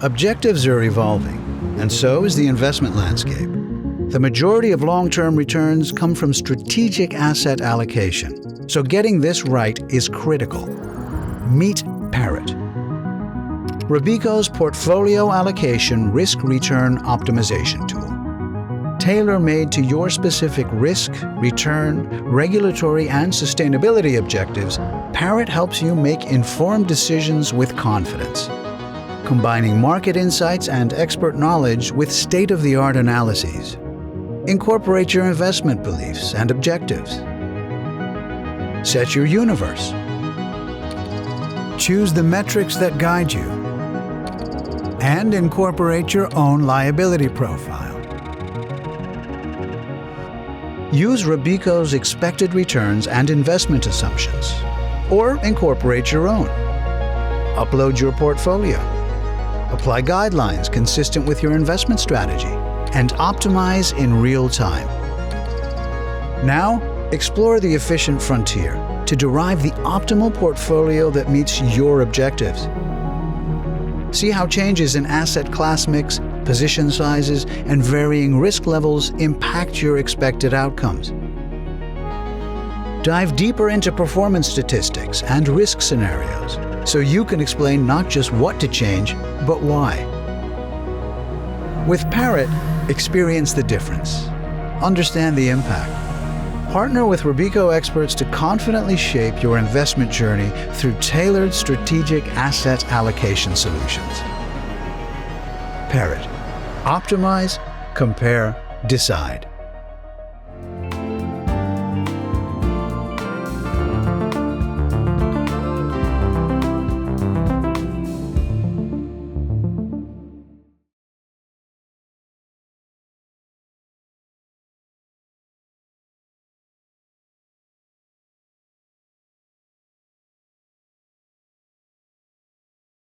Objectives are evolving, and so is the investment landscape. The majority of long-term returns come from strategic asset allocation, so getting this right is critical. Meet PARROT, Robeco's portfolio allocation risk-return optimization tool. Tailor-made to your specific risk, return, regulatory, and sustainability objectives, PARROT helps you make informed decisions with confidence. Combining market insights and expert knowledge with state-of-the-art analyses. Incorporate your investment beliefs and objectives. Set your universe. Choose the metrics that guide you. And incorporate your own liability profile. Use Robeco's expected returns and investment assumptions, or incorporate your own. Upload your portfolio. Apply guidelines consistent with your investment strategy, and optimize in real time. Now, explore the efficient frontier to derive the optimal portfolio that meets your objectives. See how changes in asset class mix, position sizes, and varying risk levels impact your expected outcomes. Dive deeper into performance statistics and risk scenarios so you can explain not just what to change, but why. With PARROT, experience the difference. Understand the impact. Partner with Robeco experts to confidently shape your investment journey through tailored strategic asset allocation solutions. PARROT. Optimize, compare, decide.